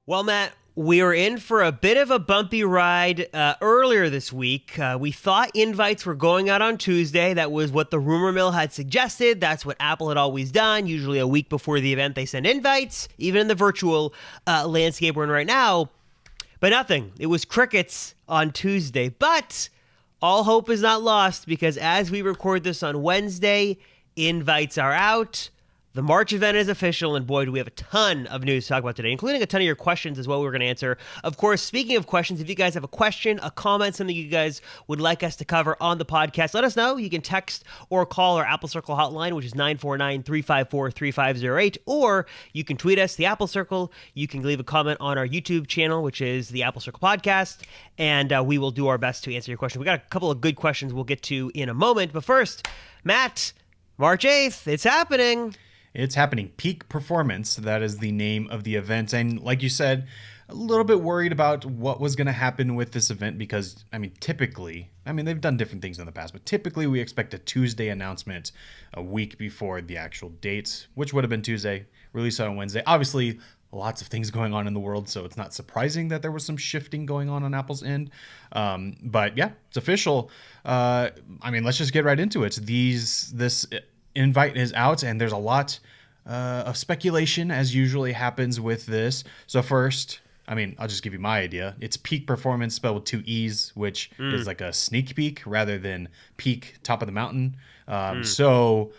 Well, Matt, we were in for a bit of a bumpy ride earlier this week. We thought invites were going out on Tuesday. That was what the rumor mill had suggested. That's what Apple had always done. Usually a week before the event, they send invites, even in the virtual landscape we're in right now. But nothing. It was crickets on Tuesday. But all hope is not lost because as we record this on Wednesday, invites are out. The March event is official, and boy, do we have a ton of news to talk about today, including a ton of your questions as well we're going to answer. Of course, speaking of questions, if you guys have a question, a comment, something you guys would like us to cover on the podcast, let us know. You can text or call our Apple Circle hotline, which is 949-354-3508, or you can tweet us, the Apple Circle. You can leave a comment on our YouTube channel, which is the Apple Circle Podcast, and we will do our best to answer your question. We got a couple of good questions we'll get to in a moment, but first, Matt, March 8th, it's happening. It's happening. Peak Performance, that is the name of the event. And like you said, a little bit worried about what was going to happen with this event because, typically, they've done different things in the past, but typically we expect a Tuesday announcement a week before the actual date, which would have been Tuesday, released on Wednesday. Obviously, lots of things going on in the world, so it's not surprising that there was some shifting going on Apple's end. But yeah, it's official. Let's just get right into it. This invite is out, and there's a lot of speculation, as usually happens with this. So first, I'll just give you my idea. It's Peak Performance spelled with two E's, which is like a sneak peek rather than peak top of the mountain. So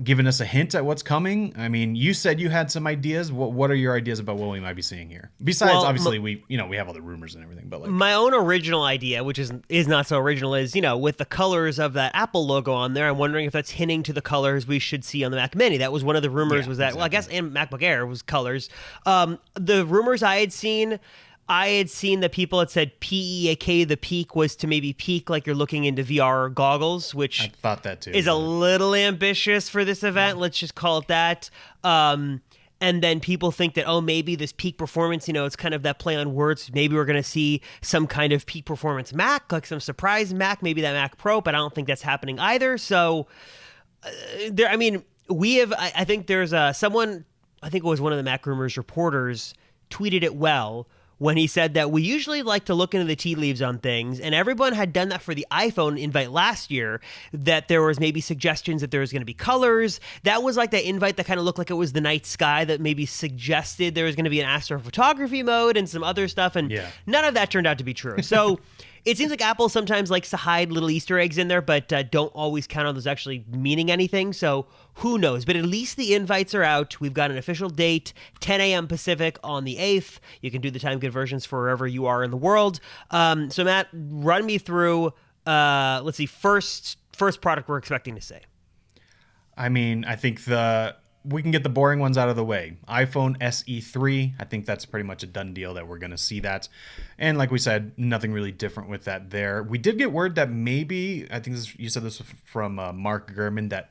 giving us a hint at what's coming. You said you had some ideas. What are your ideas about what we might be seeing here? Besides, obviously, we have all the rumors and everything. But my own original idea, which is not so original, is with the colors of that Apple logo on there. I'm wondering if that's hinting to the colors we should see on the Mac Mini. That was one of the rumors. Was that exactly. Well, I guess and MacBook Air was colors. The rumors I had seen that people had said PEAK, the peak was to maybe peak like you're looking into VR goggles, which I thought that too. Is a little ambitious for this event. Yeah. Let's just call it that. And then people think that, maybe this peak performance, it's kind of that play on words. Maybe we're going to see some kind of peak performance Mac, like some surprise Mac, maybe that Mac Pro, but I don't think that's happening either. So we have, I think there's someone, I think it was one of the Mac Rumors reporters tweeted it well, when he said that we usually like to look into the tea leaves on things, and everyone had done that for the iPhone invite last year, that there was maybe suggestions that there was going to be colors. That was like the invite that kind of looked like it was the night sky that maybe suggested there was going to be an astrophotography mode and some other stuff, and none of that turned out to be true. So it seems like Apple sometimes likes to hide little Easter eggs in there, but don't always count on those actually meaning anything. So who knows? But at least the invites are out. We've got an official date, 10 a.m. Pacific on the 8th. You can do the time conversions for wherever you are in the world. So Matt, run me through, let's see, first product we're expecting to see. I think we can get the boring ones out of the way. iPhone SE 3, I think that's pretty much a done deal that we're going to see that. And like we said, nothing really different with that there. We did get word that maybe, I think you said this from Mark Gurman, that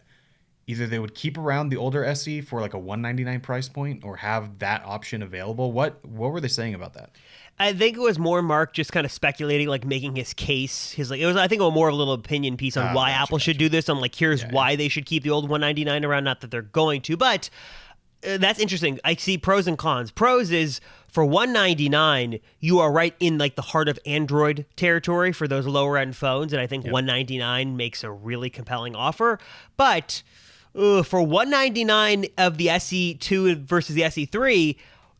either they would keep around the older SE for like a $199 price point or have that option available. What were they saying about that? I think it was more Mark just kind of speculating, like making his case. I think it was more of a little opinion piece on why Apple should do this. Here's why they should keep the old $199 around. Not that they're going to, but that's interesting. I see pros and cons. Pros is for $199, you are right in like the heart of Android territory for those lower end phones, and I think $199 makes a really compelling offer. But for $199 of the SE2 versus the SE3,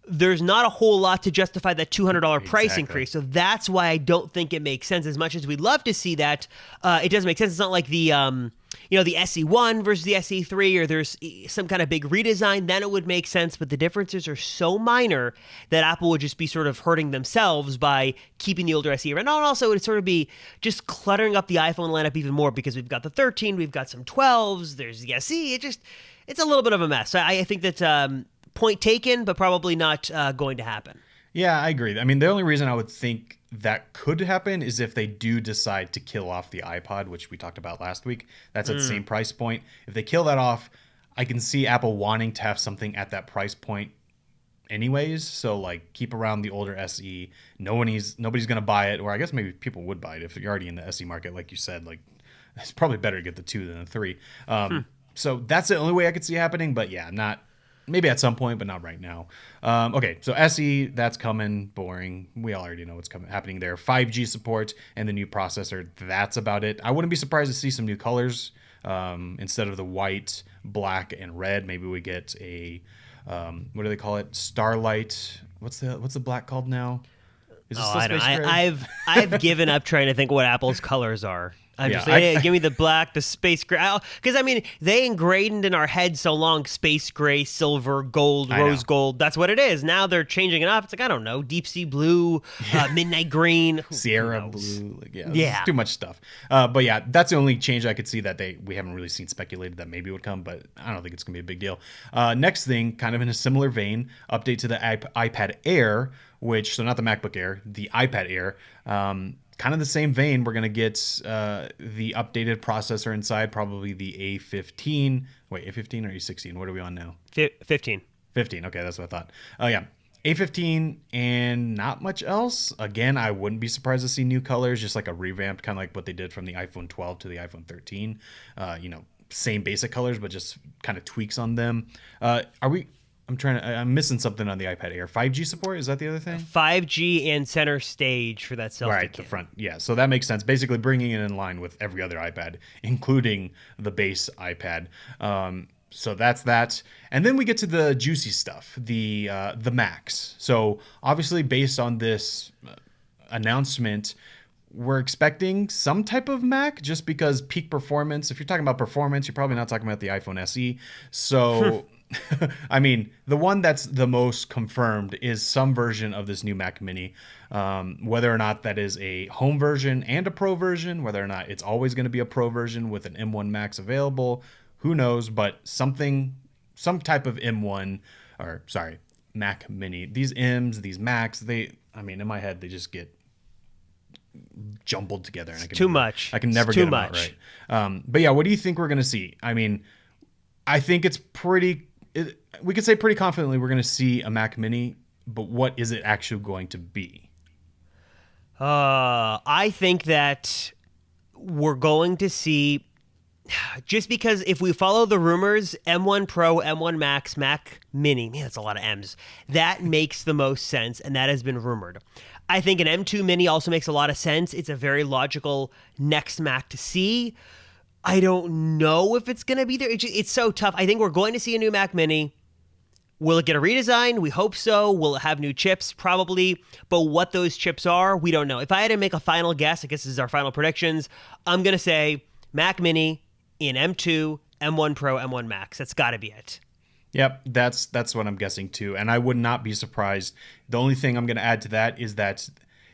there's not a whole lot to justify that $200 price increase. So that's why I don't think it makes sense. As much as we'd love to see that, it doesn't make sense. It's not like the SE1 versus the SE3, or there's some kind of big redesign. Then it would make sense. But the differences are so minor that Apple would just be sort of hurting themselves by keeping the older SE around. And also, it would sort of be just cluttering up the iPhone lineup even more because we've got the 13, we've got some 12s, there's the SE. It's a little bit of a mess. So I think that point taken, but probably not going to happen. Yeah, I agree. The only reason I would think that could happen is if they do decide to kill off the iPod, which we talked about last week. That's at the same price point. If they kill that off, I can see Apple wanting to have something at that price point anyways. So like keep around the older SE. Nobody's going to buy it, or I guess maybe people would buy it if you're already in the SE market. Like you said, like it's probably better to get the 2 than the 3. So that's the only way I could see happening. But yeah, not maybe at some point, but not right now. Okay, so SE, that's coming. Boring. We already know what's coming happening there. 5G support and the new processor. That's about it. I wouldn't be surprised to see some new colors instead of the white, black, and red. Maybe we get a what do they call it? Starlight. What's the black called now? Is it still I don't. space gray? I've given up trying to think what Apple's colors are. I'm just like, hey, give me the black, the space gray. Because, I mean, they ingrained in our head so long space gray, silver, gold, rose gold. That's what it is. Now they're changing it up. It's like, I don't know, deep sea blue, midnight green. Sierra blue. Like, yeah. Too much stuff. But yeah, that's the only change I could see that we haven't really seen speculated that maybe would come, but I don't think it's going to be a big deal. Next thing, kind of in a similar vein, update to the iPad Air, so not the MacBook Air, the iPad Air. Kind of the same vein, we're going to get the updated processor inside, probably the A15. Wait, A15 or A16? What are we on now? 15. 15, okay, that's what I thought. Yeah, A15 and not much else. Again, I wouldn't be surprised to see new colors, just like a revamped, kind of like what they did from the iPhone 12 to the iPhone 13. Same basic colors, but just kind of tweaks on them. I'm missing something on the iPad Air. 5G support, is that the other thing? 5G and center stage for that selfie Right, kit. the front. Yeah, so that makes sense. Basically bringing it in line with every other iPad, including the base iPad. So that's that. And then we get to the juicy stuff, the Macs. So obviously based on this announcement, we're expecting some type of Mac just because peak performance. If you're talking about performance, you're probably not talking about the iPhone SE. So... I mean, the one that's the most confirmed is some version of this new Mac Mini. Whether or not that is a home version and a Pro version, whether or not it's always going to be a Pro version with an M1 Max available, who knows? But some type of M1, Mac Mini. These M's, these Macs, in my head, they just get jumbled together. And too much. I can never get them out right. But yeah, what do you think we're going to see? I mean, I think it's we could say pretty confidently we're going to see a Mac Mini, but what is it actually going to be? I think that we're going to see, just because if we follow the rumors, M1 Pro, M1 Max, Mac Mini, man, that's a lot of M's. That makes the most sense, and that has been rumored. I think an M2 Mini also makes a lot of sense. It's a very logical next Mac to see. I don't know if it's going to be there. It's so tough. I think we're going to see a new Mac Mini. Will it get a redesign? We hope so. Will it have new chips? Probably. But what those chips are, we don't know. If I had to make a final guess, I guess this is our final predictions, I'm going to say Mac Mini in M2, M1 Pro, M1 Max. That's got to be it. Yep, that's what I'm guessing too. And I would not be surprised. The only thing I'm going to add to that is that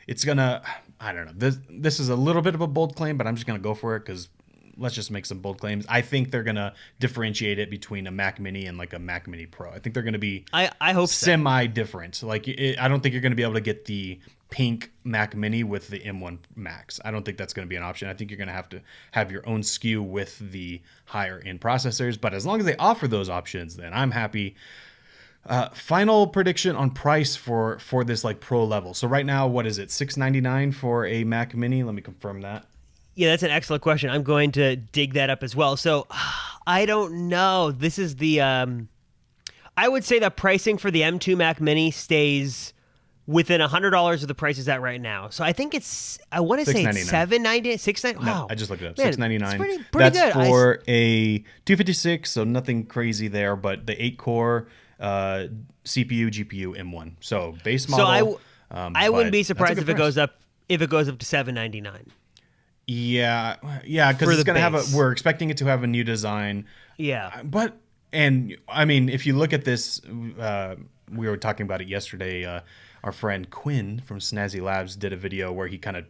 it's going to, I don't know. This is a little bit of a bold claim, but I'm just going to go for it because let's just make some bold claims. I think they're going to differentiate it between a Mac Mini and like a Mac Mini Pro. I think they're going to be I hope semi-different. Like I don't think you're going to be able to get the pink Mac Mini with the M1 Max. I don't think that's going to be an option. I think you're going to have your own SKU with the higher end processors. But as long as they offer those options, then I'm happy. Final prediction on price for this like Pro level. So right now, what is it? $699 for a Mac Mini? Let me confirm that. Yeah, that's an excellent question. I'm going to dig that up as well. So I don't know. This is the I would say that pricing for the M2 Mac Mini stays within $100 of the prices at right now. So I think I want to say it's $790, $690. Wow. No, I just looked it up. $699. Pretty that's good. That's for a 256, so nothing crazy there, but the 8-core CPU, GPU, M1. So base model. So I wouldn't be surprised if it goes up to $799. Yeah, because it's going to have we're expecting it to have a new design. Yeah. And I mean, if you look at this, we were talking about it yesterday. Our friend Quinn from Snazzy Labs did a video where he kind of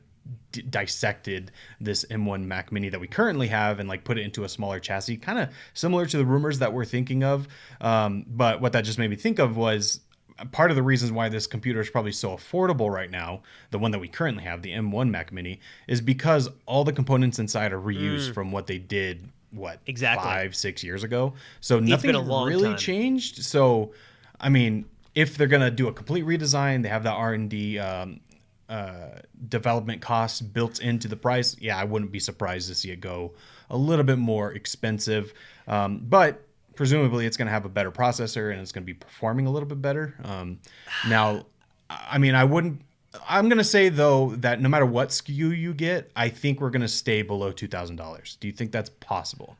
dissected this M1 Mac Mini that we currently have and like put it into a smaller chassis, kind of similar to the rumors that we're thinking of. But what that just made me think of was part of the reasons why this computer is probably so affordable right now, the one that we currently have, the M1 Mac Mini, is because all the components inside are reused from what they did, exactly 5-6 years ago. So nothing really changed. So, I mean, if they're going to do a complete redesign, they have the R&D development costs built into the price. Yeah, I wouldn't be surprised to see it go a little bit more expensive. But presumably it's going to have a better processor and it's going to be performing a little bit better. Now, I mean, I'm going to say though that no matter what SKU you get, I think we're going to stay below $2,000. Do you think that's possible?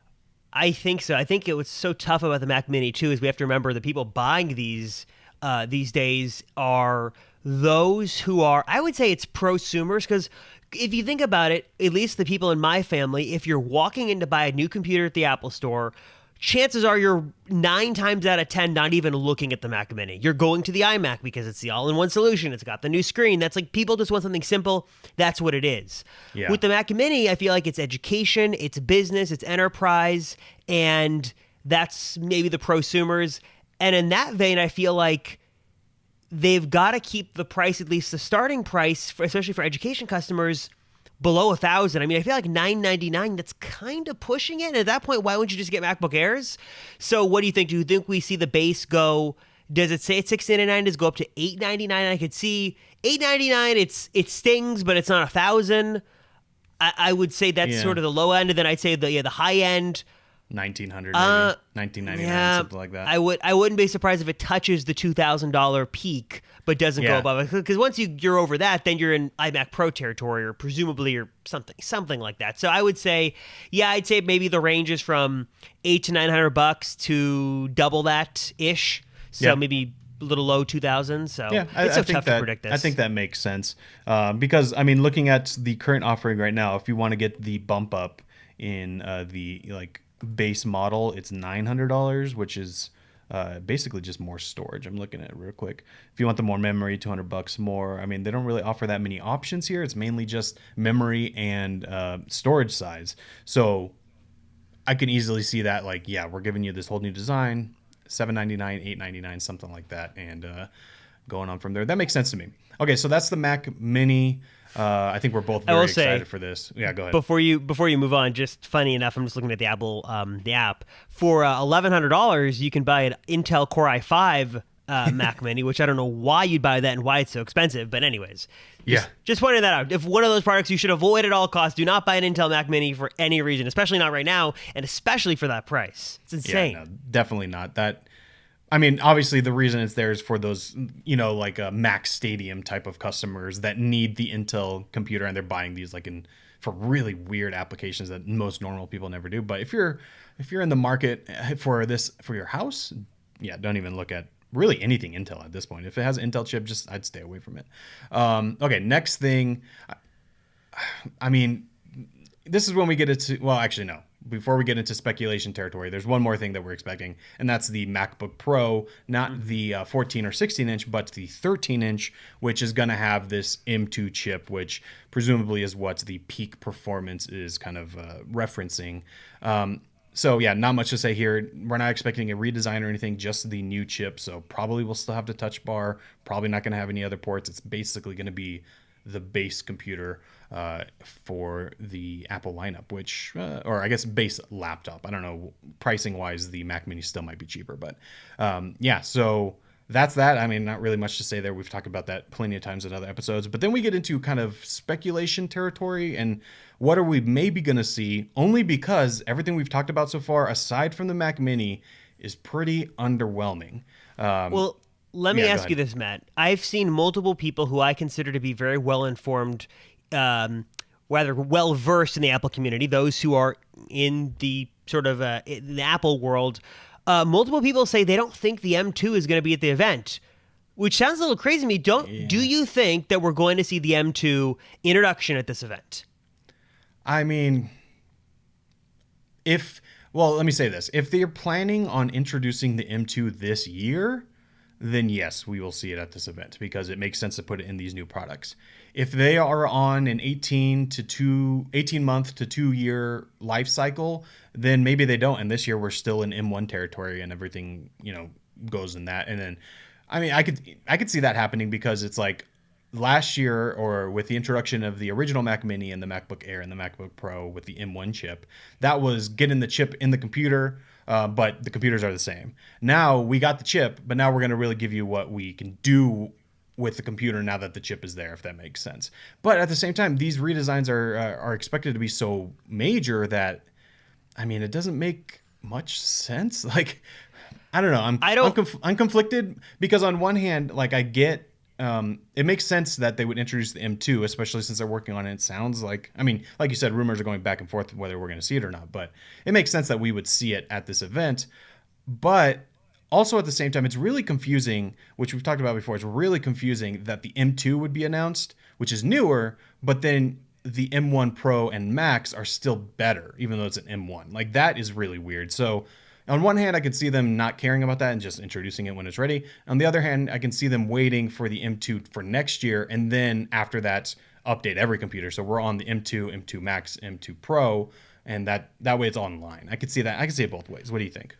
I think so. I think it was so tough about the Mac Mini too is we have to remember the people buying these days are those who are, I would say it's prosumers, because if you think about it, at least the people in my family, if you're walking in to buy a new computer at the Apple Store, chances are you're 9 times out of 10 not even looking at the Mac Mini. You're going to the iMac because it's the all-in-one solution. It's got the new screen. That's like people just want something simple. That's what it is. Yeah. With the Mac Mini, I feel like it's education, it's business, it's enterprise, and that's maybe the prosumers. And in that vein, I feel like they've got to keep the price, at least the starting price, especially for education customers, below $1,000. I mean, I feel like $999, that's kind of pushing it. And at that point, why wouldn't you just get MacBook Airs? So what do you think? Do you think we see the base go, does it say it's $699? Does it go up to $899? I could see $899, it stings, but it's not $1,000. I would say that's sort of the low end. And then I'd say the high end, 1900 maybe, 1999, something like that. I wouldn't be surprised if it touches the $2,000 peak, but doesn't go above it. Because once you're over that, then you're in iMac Pro territory, or presumably, or something like that. So I would say, I'd say maybe the range is from $800 to $900 to double that ish. So maybe a little low 2000. So it's so tough to predict this. I think that makes sense because I mean, looking at the current offering right now, if you want to get the bump up in the base model, it's $900, which is basically just more storage. I'm looking at it real quick. If you want the more memory, $200 more. I mean, they don't really offer that many options here. It's mainly just memory and storage size. So I can easily see that, we're giving you this whole new design, $799, $899, something like that, and going on from there. That makes sense to me. Okay, so that's the Mac Mini. I think we're both very excited for this. Yeah, go ahead. Before you move on, just funny enough, I'm just looking at the Apple the app. For $1,100, you can buy an Intel Core i5 Mac Mini, which I don't know why you'd buy that and why it's so expensive. But anyways, just pointing that out. If one of those products you should avoid at all costs, do not buy an Intel Mac Mini for any reason, especially not right now, and especially for that price. It's insane. Yeah, no, definitely not. I mean, obviously, the reason it's there is for those, like a Mac Stadium type of customers that need the Intel computer, and they're buying these for really weird applications that most normal people never do. But if you're in the market for this for your house, don't even look at really anything Intel at this point. If it has an Intel chip, I'd stay away from it. Okay, next thing. I mean, this is when we get into, well, actually, no. Before we get into speculation territory, there's one more thing that we're expecting, and that's the MacBook Pro, not the 14 or 16-inch, but the 13-inch, which is going to have this M2 chip, which presumably is what the peak performance is kind of referencing. So, not much to say here. We're not expecting a redesign or anything, just the new chip, so probably we'll still have the touch bar, probably not going to have any other ports. It's basically going to be the base computer for the Apple lineup, which, or I guess base laptop. I don't know, pricing wise, the Mac Mini still might be cheaper, but so that's that. I mean, not really much to say there. We've talked about that plenty of times in other episodes, but then we get into kind of speculation territory and what are we maybe going to see, only because everything we've talked about so far, aside from the Mac Mini, is pretty underwhelming. Let me ask you this, Matt. I've seen multiple people who I consider to be very well-informed, rather well-versed in the Apple community, those who are in the sort of in the Apple world. Multiple people say they don't think the M2 is going to be at the event, which sounds a little crazy to me. Do you think that we're going to see the M2 introduction at this event? I mean, let me say this. If they're planning on introducing the M2 this year, then yes, we will see it at this event because it makes sense to put it in these new products. If they are on an 18 month to 2 year life cycle, then maybe they don't. And this year we're still in M1 territory and everything, goes in that. And then, I mean, I could see that happening because it's like last year, or with the introduction of the original Mac Mini and the MacBook Air and the MacBook Pro with the M1 chip, that was getting the chip in the computer. But the computers are the same. Now we got the chip, but now we're going to really give you what we can do with the computer now that the chip is there, if that makes sense. But at the same time, these redesigns are expected to be so major that, I mean, it doesn't make much sense. Like, I don't know. I'm conflicted because on one hand, like I get, it makes sense that they would introduce the M2, especially since they're working on it. It sounds like, I mean, like you said, rumors are going back and forth whether we're going to see it or not, but it makes sense that we would see it at this event. But also at the same time, it's really confusing, which we've talked about before. It's really confusing that the M2 would be announced, which is newer, but then the M1 Pro and Max are still better, even though it's an M1. Like, that is really weird. So on one hand, I can see them not caring about that and just introducing it when it's ready. On the other hand, I can see them waiting for the M2 for next year, and then after that, update every computer. So we're on the M2, M2 Max, M2 Pro, and that way it's online. I could see that. I could see it both ways. What do you think?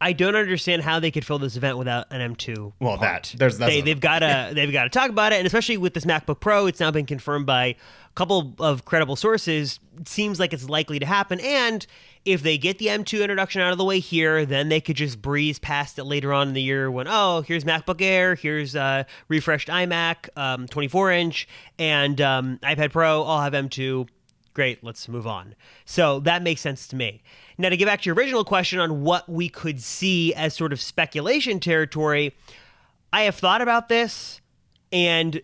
I don't understand how they could fill this event without an M2. Well, part. they've got to talk about it, and especially with this MacBook Pro, it's now been confirmed by a couple of credible sources. It seems like it's likely to happen, and if they get the M2 introduction out of the way here, then they could just breeze past it later on in the year when, here's MacBook Air, here's refreshed iMac, 24-inch, and iPad Pro all have M2. Great, let's move on. So that makes sense to me. Now, to get back to your original question on what we could see as sort of speculation territory, I have thought about this, and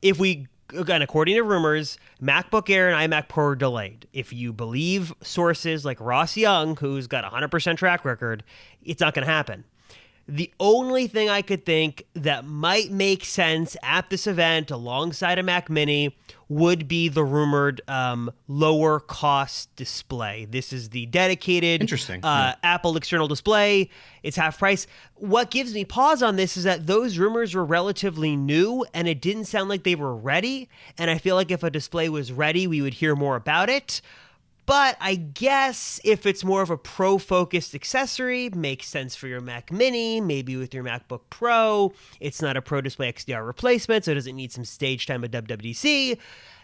if we, again, according to rumors, MacBook Air and iMac Pro are delayed. If you believe sources like Ross Young, who's got a 100% track record, it's not going to happen. The only thing I could think that might make sense at this event alongside a Mac Mini would be the rumored lower cost display. This is the dedicated Apple external display. It's half price. What gives me pause on this is that those rumors were relatively new and it didn't sound like they were ready. And I feel like if a display was ready, we would hear more about it. But I guess if it's more of a pro-focused accessory, makes sense for your Mac Mini, maybe with your MacBook Pro. It's not a Pro Display XDR replacement, so it doesn't need some stage time at WWDC.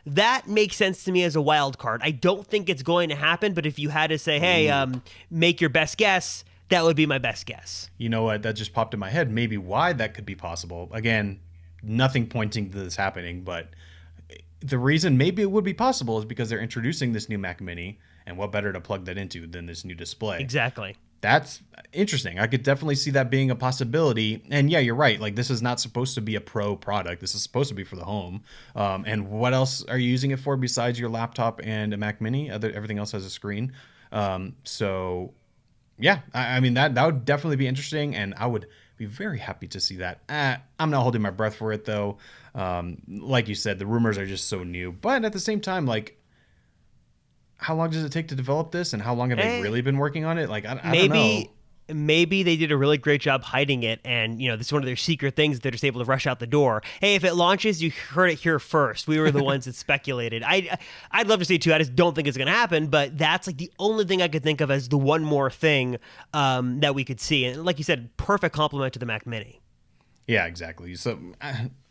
That makes sense to me as a wild card. I don't think it's going to happen, but if you had to say, hey, make your best guess, that would be my best guess. You know what? That just popped in my head. Maybe why that could be possible. Again, nothing pointing to this happening, but the reason maybe it would be possible is because they're introducing this new Mac Mini, and what better to plug that into than this new display? Exactly. That's interesting. I could definitely see that being a possibility. And yeah, you're right. Like, this is not supposed to be a pro product. This is supposed to be for the home. And what else are you using it for besides your laptop and a Mac Mini? Everything else has a screen. So yeah, I mean, that would definitely be interesting, and I would be very happy to see that. I'm not holding my breath for it, though. Like you said, the rumors are just so new. But at the same time, like, how long does it take to develop this, and how long have they really been working on it? Like, I don't know. Maybe they did a really great job hiding it, and this is one of their secret things that they're just able to rush out the door. Hey, if it launches, you heard it here first. We were the ones that speculated. I'd love to see it too. I just don't think it's going to happen, but that's like the only thing I could think of as the one more thing that we could see. And like you said, perfect complement to the Mac Mini. Yeah, exactly. So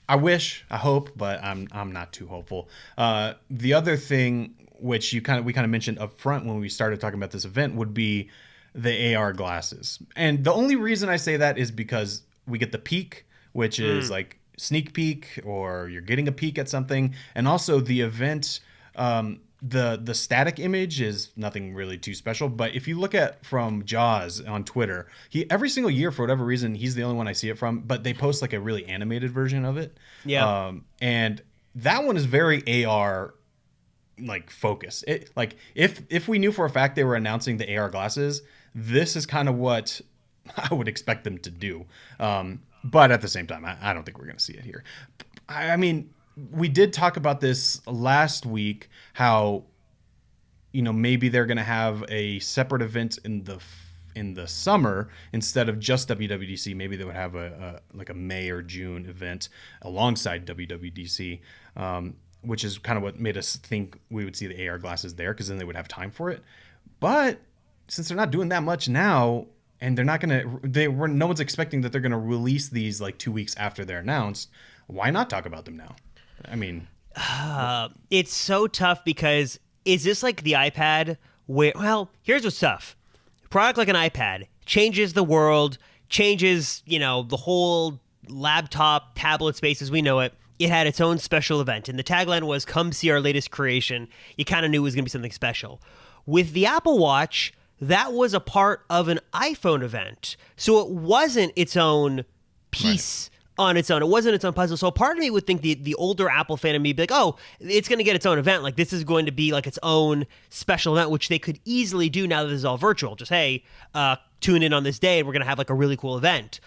I wish, I hope, but I'm not too hopeful. The other thing, which we kind of mentioned up front when we started talking about this event, would be the AR glasses. And the only reason I say that is because we get the peek, which is like sneak peek, or you're getting a peek at something. And also the event, the static image is nothing really too special. But if you look at from Jaws on Twitter, every single year, for whatever reason, he's the only one I see it from, but they post like a really animated version of it. Yeah. And that one is very AR like focus. It, like, if we knew for a fact they were announcing the AR glasses, this is kind of what I would expect them to do. But at the same time, I don't think we're going to see it here. I mean, we did talk about this last week, how, maybe they're going to have a separate event in the summer instead of just WWDC. Maybe they would have a May or June event alongside WWDC, which is kind of what made us think we would see the AR glasses there, because then they would have time for it. But since they're not doing that much now, and no one's expecting that they're going to release these like 2 weeks after they're announced, why not talk about them now? I mean, it's so tough, because is this like the iPad where, well, here's what's tough. A product like an iPad changes the world, changes, the whole laptop, tablet space as we know it. It had its own special event, and the tagline was, come see our latest creation. You kind of knew it was going to be something special. With the Apple Watch, that was a part of an iPhone event. So it wasn't its own piece on its own. It wasn't its own puzzle. So part of me would think the older Apple fan of me would be like, oh, it's going to get its own event. Like, this is going to be like its own special event, which they could easily do now that this is all virtual. Just, hey, tune in on this day and we're going to have like a really cool event.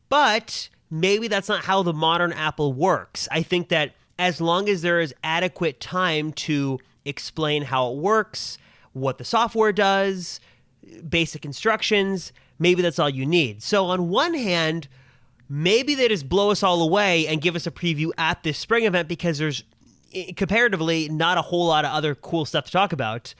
But maybe that's not how the modern Apple works. I think that as long as there is adequate time to explain how it works, what the software does, basic instructions, maybe that's all you need. So on one hand, maybe they just blow us all away and give us a preview at this spring event because there's comparatively not a whole lot of other cool stuff to talk about.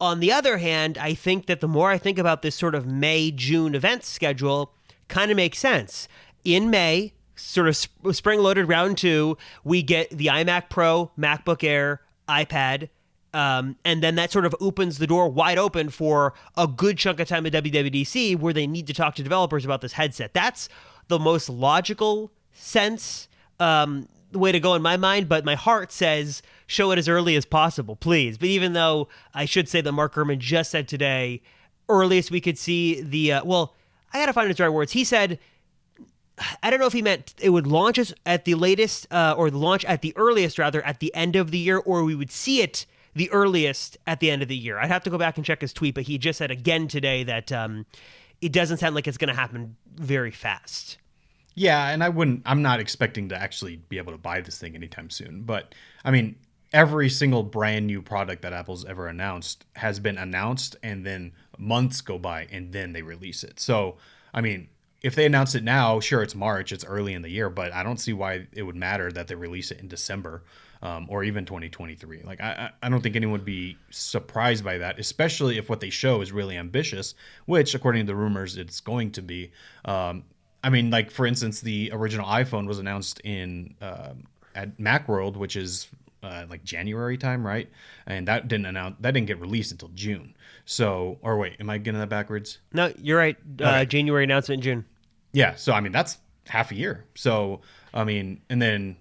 On the other hand, I think that the more I think about this sort of May-June event schedule, kind of makes sense. In May, sort of spring-loaded round 2, we get the iMac Pro, MacBook Air, iPad, and then that sort of opens the door wide open for a good chunk of time at WWDC where they need to talk to developers about this headset. That's the most logical sense, the way to go in my mind, but my heart says show it as early as possible, please. But even though I should say that Mark Gurman just said today, earliest we could see the, well, I got to find his right words. He said, I don't know if he meant it would launch us at the latest, or launch at the earliest, rather, at the end of the year, or we would see it the earliest at the end of the year. I'd have to go back and check his tweet, but he just said again today that it doesn't sound like it's going to happen very fast. Yeah, and I'm not expecting to actually be able to buy this thing anytime soon. But, I mean, every single brand new product that Apple's ever announced has been announced, and then months go by, and then they release it. So, I mean, if they announce it now, sure, it's March, it's early in the year, but I don't see why it would matter that they release it in December. Or even 2023. Like, I don't think anyone would be surprised by that, especially if what they show is really ambitious, which, according to the rumors, it's going to be. I mean, like, for instance, the original iPhone was announced at Macworld, which is like January time, right? And that didn't get released until June. So, or wait, am I getting that backwards? No, you're right. Okay. January announcement in June. Yeah. So, I mean, that's half a year. So, I mean, and then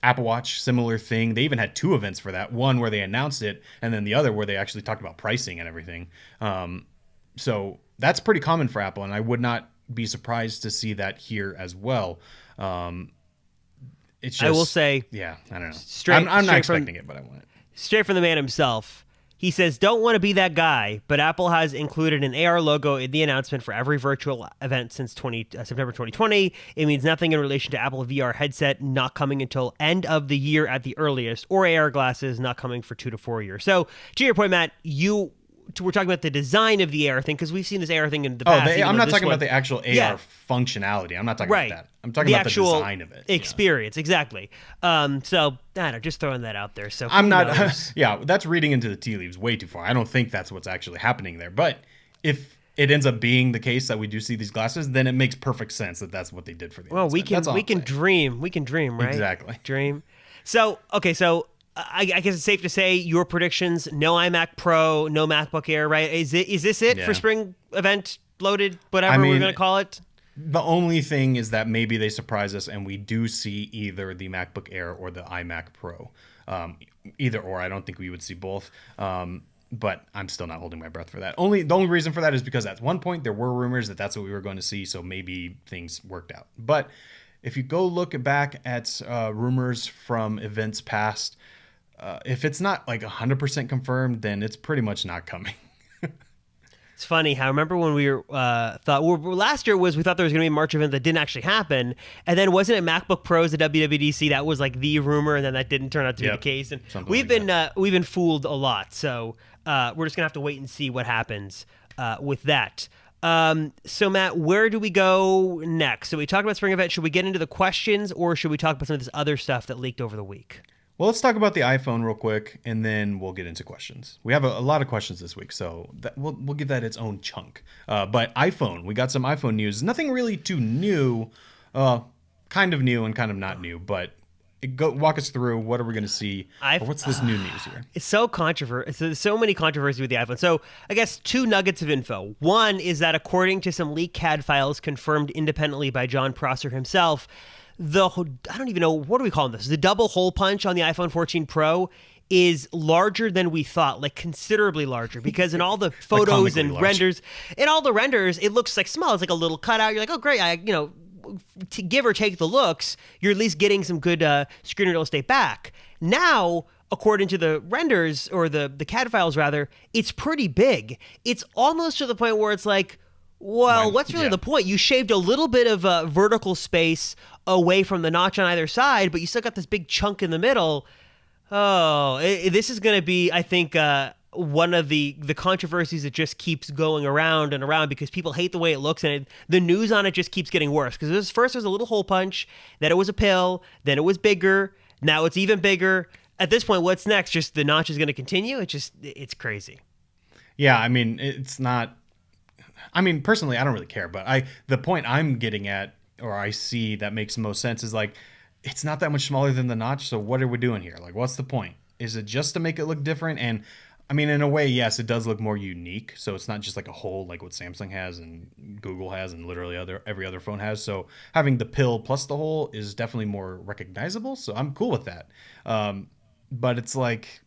Apple Watch, similar thing. They even had 2 events for that. One where they announced it, and then the other where they actually talked about pricing and everything. So that's pretty common for Apple, and I would not be surprised to see that here as well. It's just, I will say, yeah, I don't know. I'm not expecting it, but I want it. Straight from the man himself. He says, don't want to be that guy, but Apple has included an AR logo in the announcement for every virtual event since September 2020. It means nothing in relation to Apple VR headset not coming until end of the year at the earliest, or AR glasses not coming for 2 to 4 years. So, to your point, Matt, we're talking about the design of the AR thing, because we've seen this AR thing in the past. I'm not talking about the actual AR functionality. I'm not talking about that. I'm talking about the design of it. Experience, exactly. So, I don't know, just throwing that out there. So I'm not, yeah, that's reading into the tea leaves way too far. I don't think that's what's actually happening there. But if it ends up being the case that we do see these glasses, then it makes perfect sense that that's what they did for the announcement. We can dream. We can dream, right? Exactly. Dream. So, okay, so I guess it's safe to say your predictions: no iMac Pro, no MacBook Air, right? Is this it for spring event loaded, whatever we're going to call it? The only thing is that maybe they surprise us and we do see either the MacBook Air or the iMac Pro. Either or. I don't think we would see both. But I'm still not holding my breath for that. The only reason for that is because at one point there were rumors that that's what we were going to see, so maybe things worked out. But if you go look back at rumors from events past, if it's not like 100% confirmed, then it's pretty much not coming. It's funny how I remember when we were last year we thought there was going to be a March event that didn't actually happen, and then wasn't it MacBook Pros at WWDC that was like the rumor, and then that didn't turn out to be the case. And we've been fooled a lot, so we're just gonna have to wait and see what happens with that. So Matt, where do we go next? So we talked about spring event. Should we get into the questions, or should we talk about some of this other stuff that leaked over the week? Well, let's talk about the iPhone real quick, and then we'll get into questions. We have a lot of questions this week, so we'll give that its own chunk. But iPhone, we got some iPhone news. Nothing really too new, kind of new and kind of not new, but walk us through what are we going to see, or what's this new news here? It's so controversial. There's so many controversies with the iPhone. So I guess 2 nuggets of info. One is that according to some leaked CAD files confirmed independently by John Prosser himself, I don't even know, what are we calling this? The double hole punch on the iPhone 14 Pro is larger than we thought, like considerably larger, because in all the Like photos comically and large. renders, it looks like small. It's like a little cutout. You're like, oh, great. To give or take the looks, you're at least getting some good screen real estate back. Now, according to the renders, or the CAD files rather, it's pretty big. It's almost to the point where it's like, well, what's really the point? You shaved a little bit of vertical space away from the notch on either side, but you still got this big chunk in the middle. Oh, this is going to be, I think, one of the controversies that just keeps going around and around, because people hate the way it looks, and the news on it just keeps getting worse. Because first there was a little hole punch, then it was a pill, then it was bigger, now it's even bigger. At this point, what's next? Just the notch is going to continue? It's crazy. Yeah, I mean, it's not. I mean, personally, I don't really care, but the point I'm getting at, or I see that makes the most sense, is like, it's not that much smaller than the notch, so what are we doing here? Like, what's the point? Is it just to make it look different? And I mean, in a way, yes, it does look more unique. So it's not just like a hole like what Samsung has and Google has and literally every other phone has. So having the pill plus the hole is definitely more recognizable. So I'm cool with that. But it's like,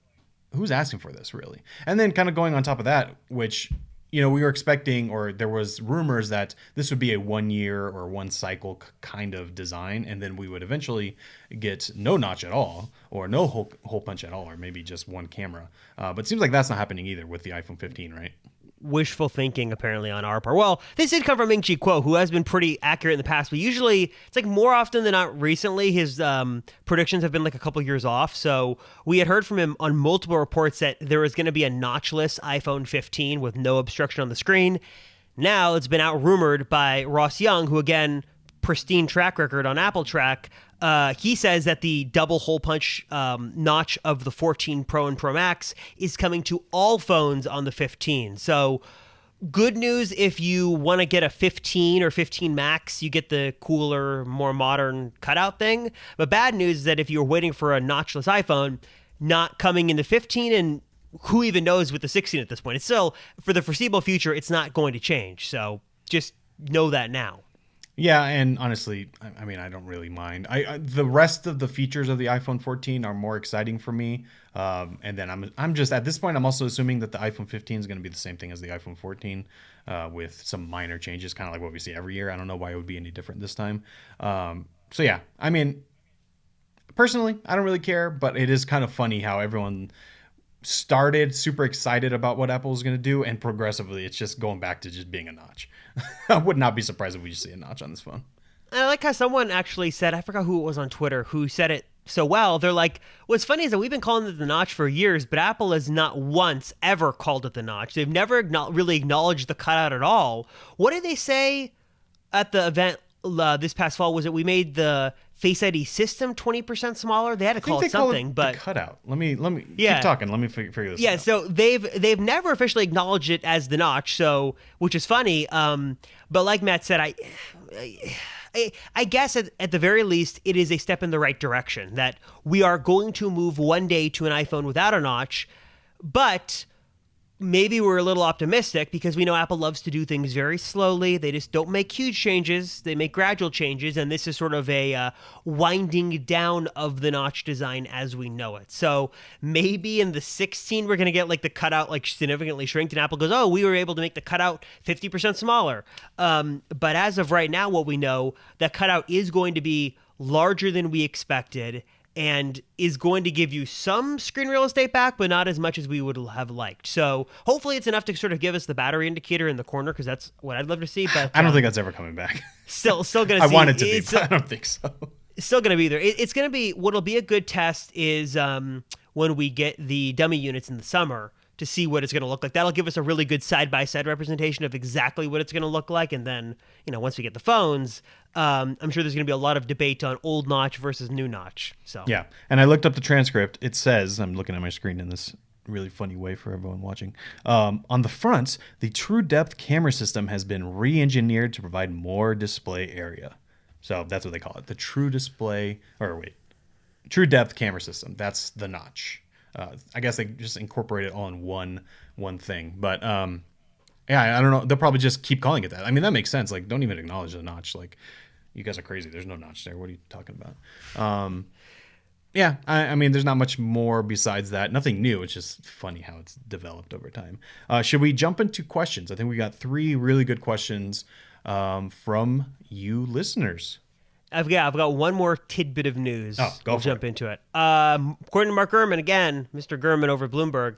who's asking for this really? And then kind of going on top of that, which, we were expecting, or there was rumors that this would be a 1 year or one cycle kind of design, and then we would eventually get no notch at all, or no hole punch at all, or maybe just one camera. But it seems like that's not happening either with the iPhone 15, right? Wishful thinking, apparently, on our part. Well, this did come from Ming-Chi Kuo, who has been pretty accurate in the past, but usually, it's like more often than not recently, his predictions have been like a couple years off. So we had heard from him on multiple reports that there was going to be a notchless iPhone 15 with no obstruction on the screen. Now it's been out rumored by Ross Young, who, again, pristine track record on Apple Track. He says that the double hole punch notch of the 14 Pro and Pro Max is coming to all phones on the 15. So good news if you want to get a 15 or 15 Max, you get the cooler, more modern cutout thing. But bad news is that if you're waiting for a notchless iPhone, not coming in the 15, and who even knows with the 16 at this point. It's still, for the foreseeable future, it's not going to change. So just know that now. Yeah, and honestly, I mean, I don't really mind. The rest of the features of the iPhone 14 are more exciting for me. And then I'm just at this point, I'm also assuming that the iPhone 15 is going to be the same thing as the iPhone 14, with some minor changes, kind of like what we see every year. I don't know why it would be any different this time. So yeah, I mean, personally, I don't really care, but it is kind of funny how everyone started super excited about what Apple was going to do, and progressively it's just going back to just being a notch. I would not be surprised if we just see a notch on this phone. I like how someone actually said, I forgot who it was on Twitter, who said it so well. They're like, what's funny is that we've been calling it the notch for years, but Apple has not once ever called it the notch. They've never really acknowledged the cutout at all. What did they say at the event this past fall? Was it we made the Face ID system 20% smaller? They had to call it something, but the cutout. Let me keep talking. Let me figure this out. Yeah, so they've never officially acknowledged it as the notch, so which is funny. But like Matt said, I guess at the very least, it is a step in the right direction, that we are going to move one day to an iPhone without a notch, but maybe we're a little optimistic because we know Apple loves to do things very slowly. They just don't make huge changes. They make gradual changes, and this is sort of a winding down of the notch design as we know it. So maybe in the 16, we're going to get like the cutout like significantly shrinked, and Apple goes, oh, we were able to make the cutout 50% smaller. But as of right now, what we know, that cutout is going to be larger than we expected, and is going to give you some screen real estate back, but not as much as we would have liked. So hopefully it's enough to sort of give us the battery indicator in the corner, because that's what I'd love to see. But I don't think that's ever coming back. Still going to see. I want it to be, but I don't think so. It's still going to be there. It's going to be, what'll be a good test is when we get the dummy units in the summer to see what it's going to look like. That'll give us a really good side-by-side representation of exactly what it's going to look like. And then, once we get the phones, I'm sure there's going to be a lot of debate on old notch versus new notch. So yeah, and I looked up the transcript. It says, I'm looking at my screen in this really funny way for everyone watching. On the fronts, the True Depth camera system has been re-engineered to provide more display area. So that's what they call it, the True Depth camera system. That's the notch. I guess they just incorporate it all in one thing. But yeah, I don't know. They'll probably just keep calling it that. I mean, that makes sense. Like, don't even acknowledge the notch. Like, you guys are crazy. There's no notch there. What are you talking about? Yeah, I mean, there's not much more besides that. Nothing new. It's just funny how it's developed over time. Should we jump into questions? I think we got 3 really good questions from you listeners. I've got one more tidbit of news. Oh, go we'll for jump it. into it. According to Mark Gurman, again, Mr. Gurman over at Bloomberg,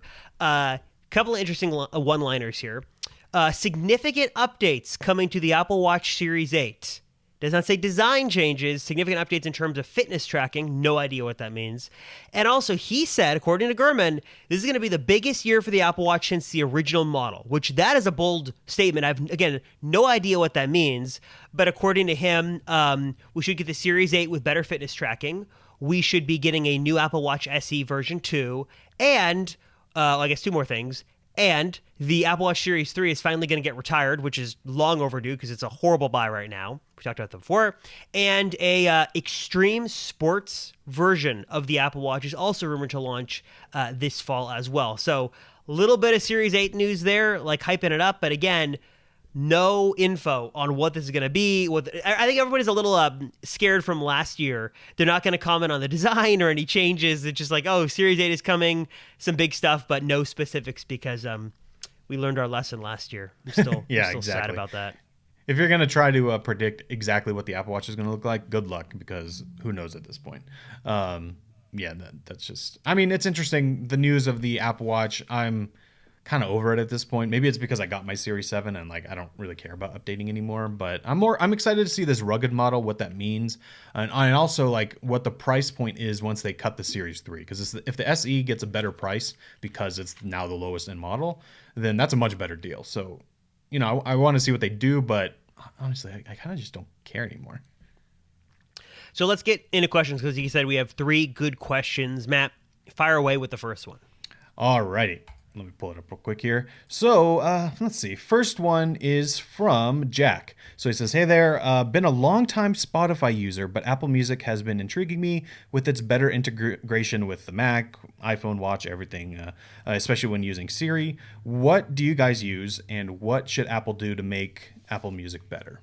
couple of interesting one-liners here. Significant updates coming to the Apple Watch Series 8. Does not say design changes, significant updates in terms of fitness tracking. No idea what that means. And also, he said, according to Gurman, this is going to be the biggest year for the Apple Watch since the original model, which that is a bold statement. I've, again, no idea what that means. But according to him, we should get the Series 8 with better fitness tracking. We should be getting a new Apple Watch SE version 2. And, I guess 2 more things. And the Apple Watch Series 3 is finally going to get retired, which is long overdue because it's a horrible buy right now. We talked about that before. And a extreme sports version of the Apple Watch is also rumored to launch this fall as well. So a little bit of Series 8 news there, like hyping it up. But again, no info on what this is going to be. I think everybody's a little scared from last year. They're not going to comment on the design or any changes. It's just like, oh, Series 8 is coming, some big stuff, but no specifics because we learned our lesson last year. I'm still, Yeah, I'm still exactly. sad about that. If you're going to try to predict exactly what the Apple Watch is going to look like, good luck, because who knows at this point. Yeah, that's just... I mean, it's interesting. The news of the Apple Watch, I'm kind of over it at this point. Maybe it's because I got my Series 7 and like I don't really care about updating anymore, but I'm excited to see this rugged model, what that means, and also like what the price point is once they cut the Series 3, because if the SE gets a better price because it's now the lowest end model, then that's a much better deal. So, you know, I want to see what they do, but honestly, I kind of just don't care anymore. So let's get into questions because you said we have 3 good questions. Matt, fire away with the first one. Alrighty. Let me pull it up real quick here. So let's see. First one is from Jack. So he says, hey there, been a long time Spotify user, but Apple Music has been intriguing me with its better integration with the Mac, iPhone, Watch, everything, especially when using Siri. What do you guys use, and what should Apple do to make Apple Music better?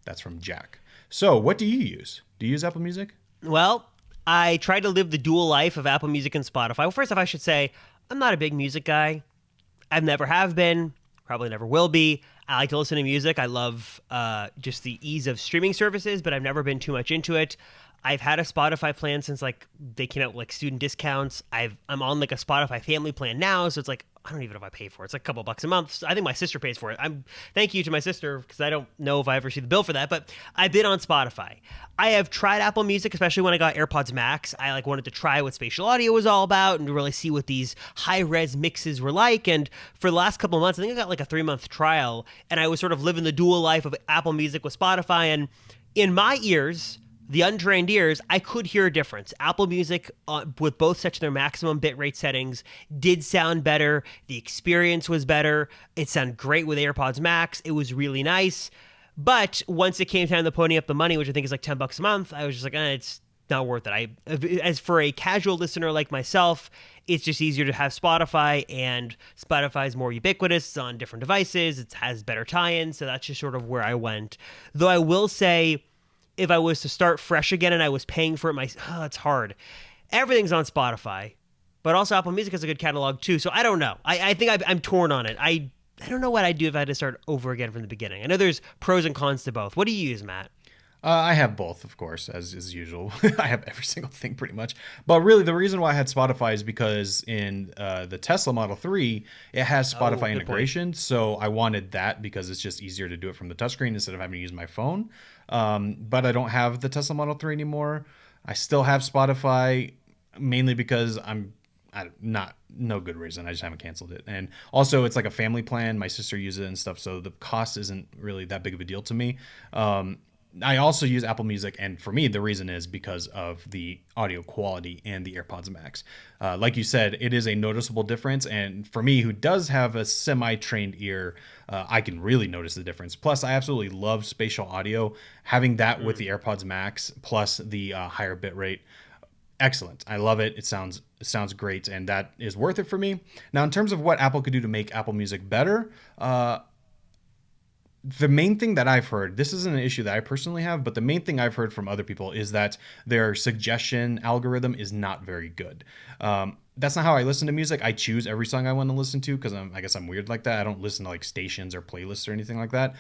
That's from Jack. So what do you use? Do you use Apple Music? Well, I try to live the dual life of Apple Music and Spotify. Well, first off, I should say, I'm not a big music guy. I've never have been, probably never will be. I like to listen to music. I love just the ease of streaming services, but I've never been too much into it. I've had a Spotify plan since like they came out with like student discounts. I'm on like a Spotify family plan now, so it's like I don't even know if I pay for it. It's like a couple bucks a month. I think my sister pays for it. Thank you to my sister because I don't know if I ever see the bill for that, but I've been on Spotify. I have tried Apple Music, especially when I got AirPods Max. I like wanted to try what spatial audio was all about and to really see what these high-res mixes were like. And for the last couple of months, I think I got like a 3-month trial, and I was sort of living the dual life of Apple Music with Spotify. And in my ears, the untrained ears, I could hear a difference. Apple Music, with both sets of their maximum bitrate settings, did sound better. The experience was better. It sounded great with AirPods Max. It was really nice. But once it came time to pony up the money, which I think is like $10 a month, I was just like, it's not worth it. As for a casual listener like myself, it's just easier to have Spotify, and Spotify is more ubiquitous. It's on different devices. It has better tie-ins, so that's just sort of where I went. Though I will say, if I was to start fresh again and I was paying for it, it's hard. Everything's on Spotify, but also Apple Music has a good catalog too. So I don't know. I think I'm torn on it. I don't know what I'd do if I had to start over again from the beginning. I know there's pros and cons to both. What do you use, Matt? I have both, of course, as usual. I have every single thing pretty much. But really, the reason why I had Spotify is because in the Tesla Model 3, it has Spotify integration. So I wanted that because it's just easier to do it from the touchscreen instead of having to use my phone. But I don't have the Tesla Model 3 anymore. I still have Spotify mainly because no good reason. I just haven't canceled it. And also it's like a family plan. My sister uses it and stuff. So the cost isn't really that big of a deal to me. I also use Apple Music, and for me, the reason is because of the audio quality and the AirPods Max. Like you said, it is a noticeable difference, and for me, who does have a semi-trained ear, I can really notice the difference. Plus, I absolutely love spatial audio. Having that with the AirPods Max plus the higher bitrate, excellent. I love it. It sounds great, and that is worth it for me. Now, in terms of what Apple could do to make Apple Music better, the main thing that I've heard, this isn't an issue that I personally have, but the main thing I've heard from other people is that their suggestion algorithm is not very good. That's not how I listen to music. I choose every song I want to listen to because I guess I'm weird like that. I don't listen to like stations or playlists or anything like that.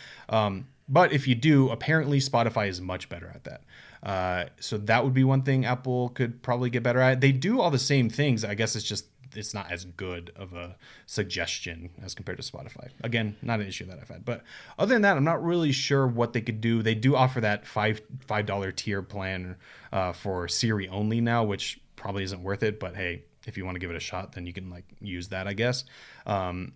But if you do, apparently Spotify is much better at that. So that would be one thing Apple could probably get better at. They do all the same things. I guess it's not as good of a suggestion as compared to Spotify. Again, not an issue that I've had. But other than that, I'm not really sure what they could do. They do offer that $5 tier plan for Siri only now, which probably isn't worth it. But hey, if you want to give it a shot, then you can like use that, I guess. I'm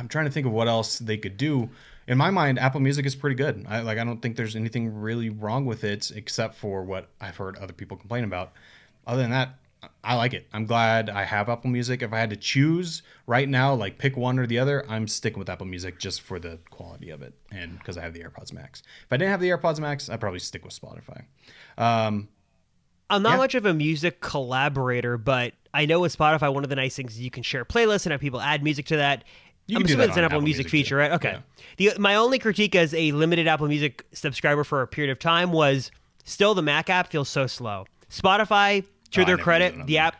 trying to think of what else they could do. In my mind, Apple Music is pretty good. I don't think there's anything really wrong with it except for what I've heard other people complain about. Other than that, I like it. I'm glad I have Apple Music. If I had to choose right now, like pick one or the other, I'm sticking with Apple Music just for the quality of it and because I have the AirPods Max. If I didn't have the AirPods Max, I'd probably stick with Spotify. I'm not much of a music collaborator, but I know with Spotify, one of the nice things is you can share playlists and have people add music to that. I'm assuming it's an Apple Music feature, right? Okay. Yeah. My only critique as a limited Apple Music subscriber for a period of time was still the Mac app feels so slow. Spotify, to their credit, the app...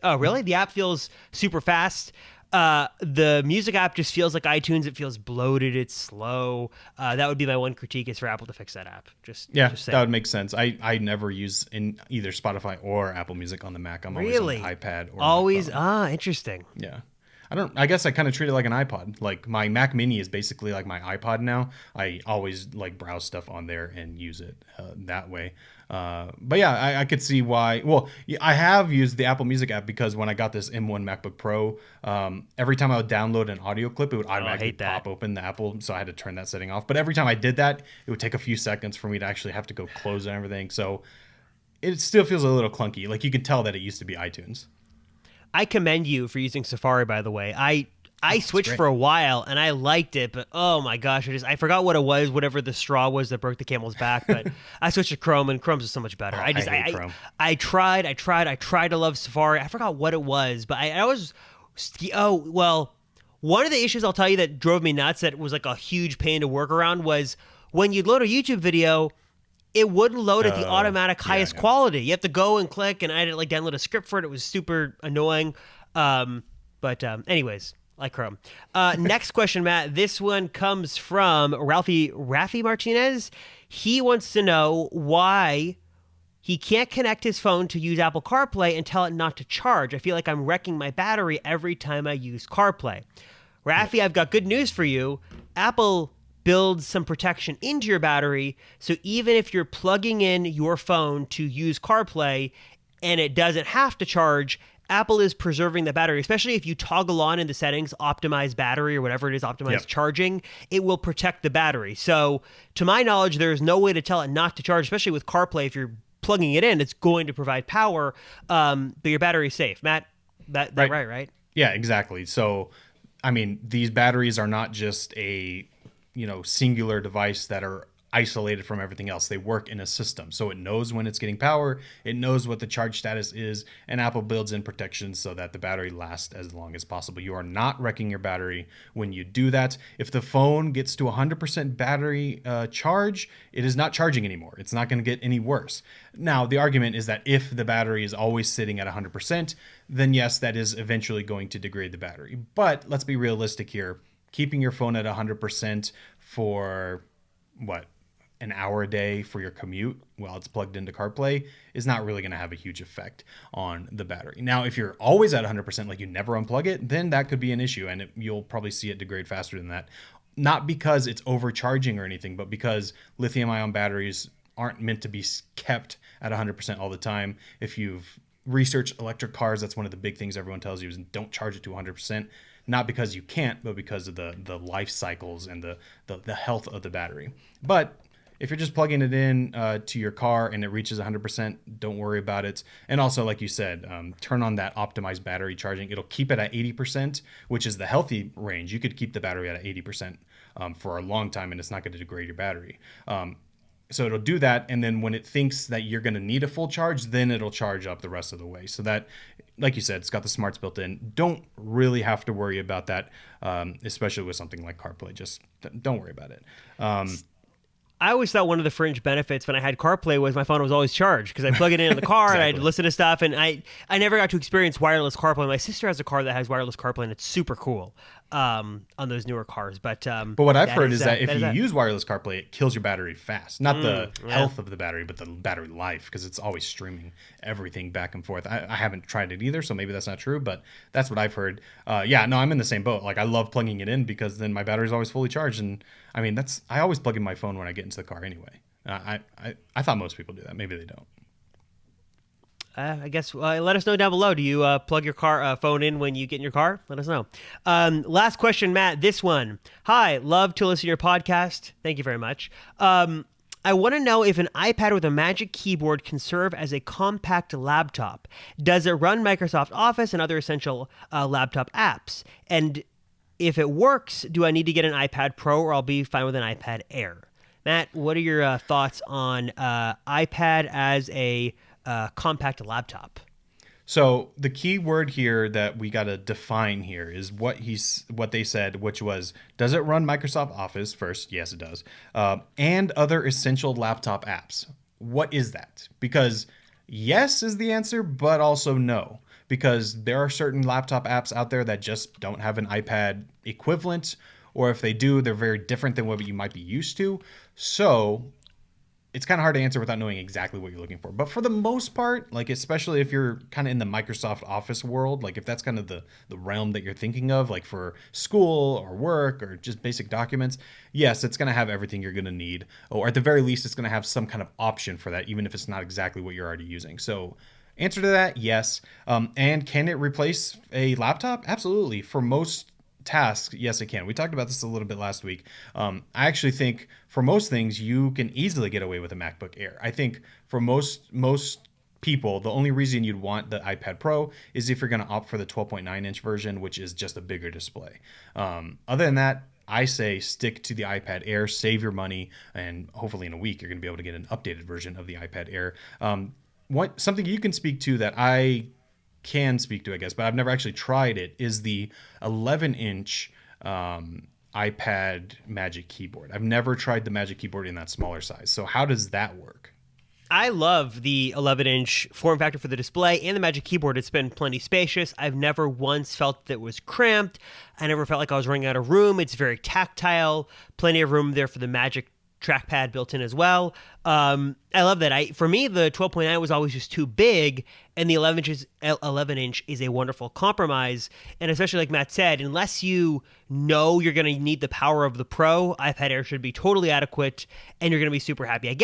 Oh, really? The app feels super fast. The music app just feels like iTunes. It feels bloated. It's slow. That would be my one critique is for Apple to fix that app. Just that would make sense. I never use in either Spotify or Apple Music on the Mac. I'm always on the iPad or always. Interesting. Yeah. I guess I kind of treat it like an iPod. Like my Mac Mini is basically like my iPod now. I always like browse stuff on there and use it that way. But yeah, I could see why. Well, I have used the Apple Music app because when I got this M1 MacBook Pro, every time I would download an audio clip, it would automatically pop open the Apple. So I had to turn that setting off. But every time I did that, it would take a few seconds for me to actually have to go close and everything. So it still feels a little clunky. Like you can tell that it used to be iTunes. I commend you for using Safari, by the way. I switched for a while and I liked it, but oh my gosh, I forgot what it was, whatever the straw was that broke the camel's back. But I switched to Chrome and Chrome's is so much better. I hate Chrome. I tried to love Safari. I forgot what it was, but one of the issues I'll tell you that drove me nuts that was like a huge pain to work around was when you'd load a YouTube video, it wouldn't load at the automatic highest quality. You have to go and click, and I had to like download a script for it. It was super annoying. Anyways, like Chrome. Next question, Matt. This one comes from Ralphie Martinez. He wants to know why he can't connect his phone to use Apple CarPlay and tell it not to charge. I feel like I'm wrecking my battery every time I use CarPlay. Ralphie, I've got good news for you. Apple builds some protection into your battery, so even if you're plugging in your phone to use CarPlay and it doesn't have to charge, Apple is preserving the battery, especially if you toggle on in the settings, optimize battery or whatever it is, optimize charging, it will protect the battery. So to my knowledge, there's no way to tell it not to charge, especially with CarPlay. If you're plugging it in, it's going to provide power, but your battery is safe. Matt, that right? Yeah, exactly. So, I mean, these batteries are not just a singular device that are isolated from everything else. They work in a system. So it knows when it's getting power, it knows what the charge status is, and Apple builds in protections so that the battery lasts as long as possible. You are not wrecking your battery when you do that. If the phone gets to 100% battery charge, it is not charging anymore. It's not going to get any worse. Now, the argument is that if the battery is always sitting at 100%, then yes, that is eventually going to degrade the battery. But let's be realistic here. Keeping your phone at 100% for an hour a day for your commute while it's plugged into CarPlay is not really going to have a huge effect on the battery. Now, if you're always at 100%, like you never unplug it, then that could be an issue, and you'll probably see it degrade faster than that. Not because it's overcharging or anything, but because lithium-ion batteries aren't meant to be kept at 100% all the time. If you've researched electric cars, that's one of the big things everyone tells you is don't charge it to 100%. Not because you can't, but because of the life cycles and the health of the battery. But if you're just plugging it in to your car and it reaches 100%, don't worry about it. And also, like you said, turn on that optimized battery charging. It'll keep it at 80%, which is the healthy range. You could keep the battery at 80% for a long time, and it's not going to degrade your battery. So it'll do that, and then when it thinks that you're going to need a full charge, then it'll charge up the rest of the way. So that, like you said, it's got the smarts built in. Don't really have to worry about that, especially with something like CarPlay. Just don't worry about it. I always thought one of the fringe benefits when I had CarPlay was my phone was always charged because I plug it in the car Exactly. and I'd listen to stuff, and I never got to experience wireless CarPlay. My sister has a car that has wireless CarPlay, and it's super cool on those newer cars. But what I've heard is that if you use wireless CarPlay, it kills your battery fast. Not the health of the battery, but the battery life, because it's always streaming everything back and forth. I haven't tried it either, so maybe that's not true, but that's what I've heard. I'm in the same boat. Like, I love plugging it in because then my battery's always fully charged, and I mean, I always plug in my phone when I get into the car anyway. I thought most people do that. Maybe they don't. I guess let us know down below. Do you plug your phone in when you get in your car? Let us know. Last question, Matt. This one. Hi, love to listen to your podcast. Thank you very much. I want to know if an iPad with a Magic Keyboard can serve as a compact laptop. Does it run Microsoft Office and other essential laptop apps? And if it works, do I need to get an iPad Pro, or I'll be fine with an iPad Air? Matt, what are your thoughts on iPad as a compact laptop? So the key word here that we got to define here is what they said, which was, does it run Microsoft Office first? Yes, it does. And other essential laptop apps. What is that? Because yes is the answer, but also no. Because there are certain laptop apps out there that just don't have an iPad equivalent, or if they do, they're very different than what you might be used to. So it's kind of hard to answer without knowing exactly what you're looking for. But for the most part, like, especially if you're kind of in the Microsoft Office world, like if that's kind of the realm that you're thinking of, like for school or work or just basic documents, yes, it's going to have everything you're going to need. Or at the very least, it's going to have some kind of option for that, even if it's not exactly what you're already using. So answer to that, yes. And can it replace a laptop? Absolutely. For most tasks, yes, it can. We talked about this a little bit last week. I actually think for most things, you can easily get away with a MacBook Air. I think for most people, the only reason you'd want the iPad Pro is if you're going to opt for the 12.9-inch version, which is just a bigger display. Other than that, I say stick to the iPad Air, save your money, and hopefully in a week, you're going to be able to get an updated version of the iPad Air. Something you can speak to that I can speak to, I guess, but I've never actually tried it, is the 11-inch iPad Magic Keyboard. I've never tried the Magic Keyboard in that smaller size. So how does that work? I love the 11-inch form factor for the display and the Magic Keyboard. It's been plenty spacious. I've never once felt that it was cramped. I never felt like I was running out of room. It's very tactile. Plenty of room there for the Magic trackpad built in as well. I love that. For me, the 12.9 was always just too big, and the 11-inch is a wonderful compromise. And especially like Matt said, unless you know you're going to need the power of the Pro, iPad Air should be totally adequate, and you're going to be super happy. I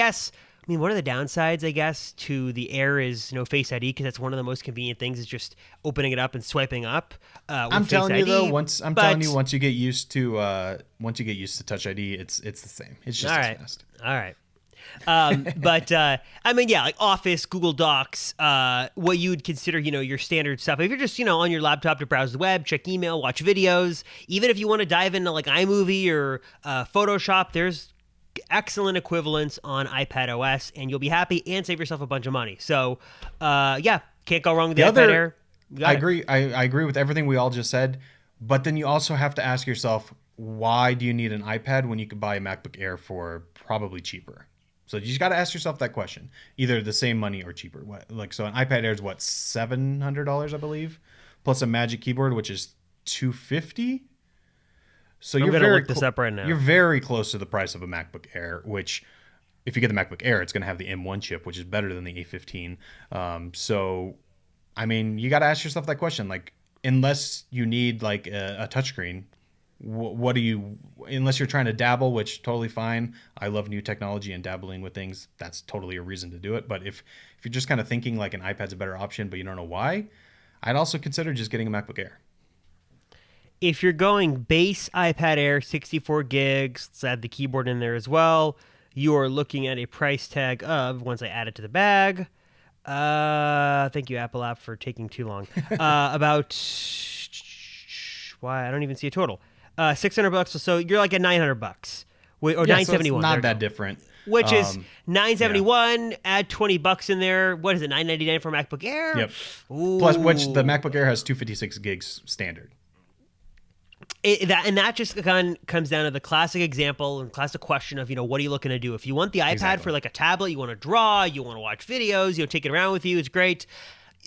mean, one of the downsides, I guess, to the Air is Face ID, because that's one of the most convenient things, is just opening it up and swiping up. I'm telling you though, once you get used to Touch ID, it's the same. It's just as fast. All right. But I mean, yeah, like Office, Google Docs, what you would consider, your standard stuff. If you're just, on your laptop to browse the web, check email, watch videos, even if you want to dive into like iMovie or Photoshop, there's excellent equivalents on iPad OS, and you'll be happy and save yourself a bunch of money. So, can't go wrong with the iPad Air. I agree. I agree with everything we all just said, but then you also have to ask yourself, why do you need an iPad when you could buy a MacBook Air for probably cheaper? So you just got to ask yourself that question: either the same money or cheaper. So an iPad Air is what, $700, I believe, plus a Magic Keyboard, which is $250. So I'm going to look this up right now. You're very close to the price of a MacBook Air, which, if you get the MacBook Air, it's going to have the M1 chip, which is better than the A15. So, I mean, you got to ask yourself that question. Like, unless you need like a touchscreen, what do you? Unless you're trying to dabble, which totally fine. I love new technology and dabbling with things. That's totally a reason to do it. But if you're just kind of thinking like an iPad's a better option, but you don't know why, I'd also consider just getting a MacBook Air. If you're going base iPad Air, 64 gigs, let's add the keyboard in there as well, you are looking at a price tag of, once I add it to the bag, thank you, Apple app, for taking too long, about, I don't even see a total, $600 or so. You're like at $900, or yeah, 971. So it's not that different. Which is 971. Add $20 in there. What is it? 999 for MacBook Air. Yep. Ooh. Plus, which the MacBook Air has 256 gigs standard. That just comes down to the classic example and classic question of, what are you looking to do? If you want the iPad for like a tablet, you want to draw, you want to watch videos, take it around with you, it's great.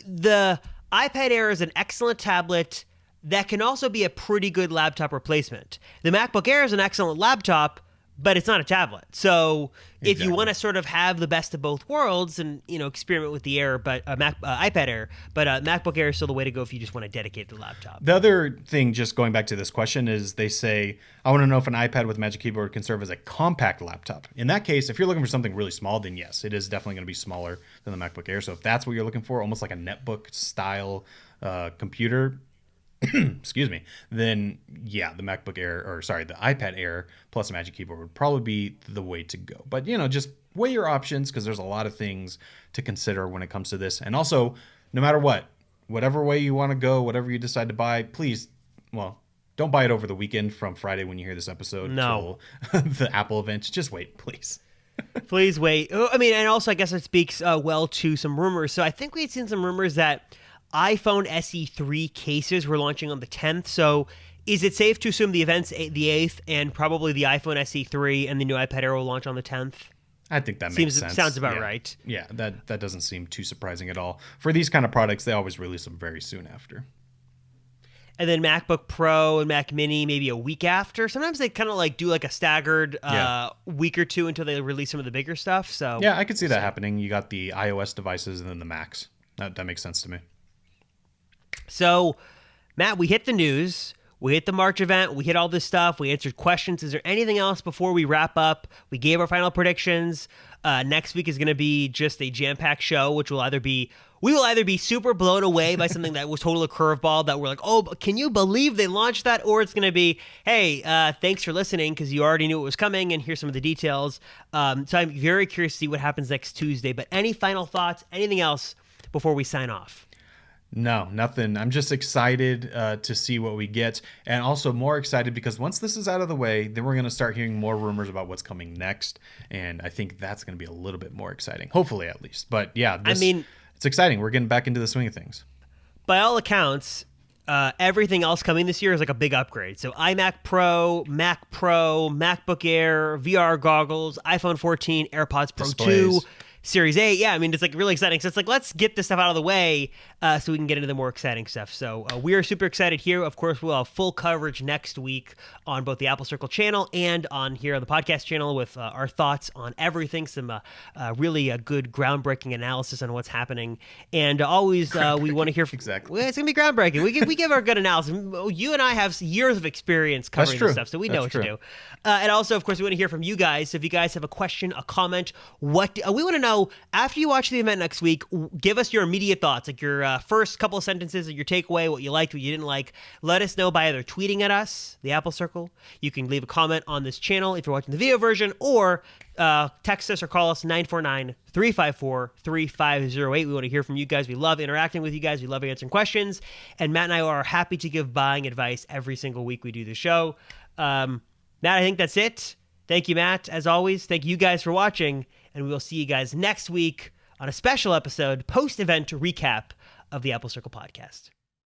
The iPad Air is an excellent tablet that can also be a pretty good laptop replacement. The MacBook Air is an excellent laptop, but it's not a tablet. So if you want to sort of have the best of both worlds and, experiment with the Air, but iPad Air, but MacBook Air is still the way to go if you just want to dedicate the laptop. The other thing, just going back to this question, is they say, I want to know if an iPad with Magic Keyboard can serve as a compact laptop. In that case, if you're looking for something really small, then yes, it is definitely going to be smaller than the MacBook Air. So if that's what you're looking for, almost like a netbook style computer, excuse me, then yeah, the MacBook Air, the iPad Air plus a Magic Keyboard would probably be the way to go. But, just weigh your options, because there's a lot of things to consider when it comes to this. And also, no matter whatever way you want to go, whatever you decide to buy, please, don't buy it over the weekend from Friday when you hear this episode till the Apple event. Just wait, please. Please wait. And also I guess it speaks well to some rumors. So I think we had seen some rumors that iPhone SE3 cases were launching on the 10th. So is it safe to assume the event's the 8th and probably the iPhone SE3 and the new iPad Air will launch on the 10th? I think that makes sense. Sounds about right. Yeah, that doesn't seem too surprising at all. For these kind of products, they always release them very soon after. And then MacBook Pro and Mac Mini maybe a week after. Sometimes they kind of do like a staggered week or two until they release some of the bigger stuff. So yeah, I could see that happening. You got the iOS devices and then the Macs. That makes sense to me. So, Matt, we hit the news. We hit the March event. We hit all this stuff. We answered questions. Is there anything else before we wrap up? We gave our final predictions. Next week is going to be just a jam-packed show, which we will either be super blown away by something that was totally a curveball that we're like, oh, can you believe they launched that? Or it's going to be, hey, thanks for listening because you already knew it was coming and here's some of the details. So I'm very curious to see what happens next Tuesday. But any final thoughts, anything else before we sign off? No, nothing. I'm just excited to see what we get, and also more excited because once this is out of the way, then we're going to start hearing more rumors about what's coming next, and I think that's going to be a little bit more exciting, hopefully at least. But yeah, it's exciting. We're getting back into the swing of things. By all accounts, everything else coming this year is like a big upgrade. So iMac Pro, Mac Pro, MacBook Air, VR goggles, iPhone 14, AirPods Pro Displays. 2, Series 8. Yeah, it's like really exciting. So it's like, let's get this stuff out of the way so we can get into the more exciting stuff. So we are super excited here. Of course, we'll have full coverage next week on both the Apple Circle channel and on here on the podcast channel with our thoughts on everything. Some really good groundbreaking analysis on what's happening. And always we want to hear from... Exactly. Well, it's going to be groundbreaking. We give our good analysis. You and I have years of experience covering this stuff, so we know what to do. And also, of course, we want to hear from you guys. So if you guys have a question, a comment, we want to know, after you watch the event next week, give us your immediate thoughts, like your first couple of sentences of your takeaway, what you liked, what you didn't like. Let us know by either tweeting at us, the Apple Circle. You can leave a comment on this channel if you're watching the video version, or text us or call us 949-354-3508. We want to hear from you guys. We love interacting with you guys. We love answering questions. And Matt and I are happy to give buying advice every single week we do the show. Matt, I think that's it. Thank you, Matt. As always, thank you guys for watching. And we will see you guys next week on a special episode, post-event recap of the Apple Circle podcast.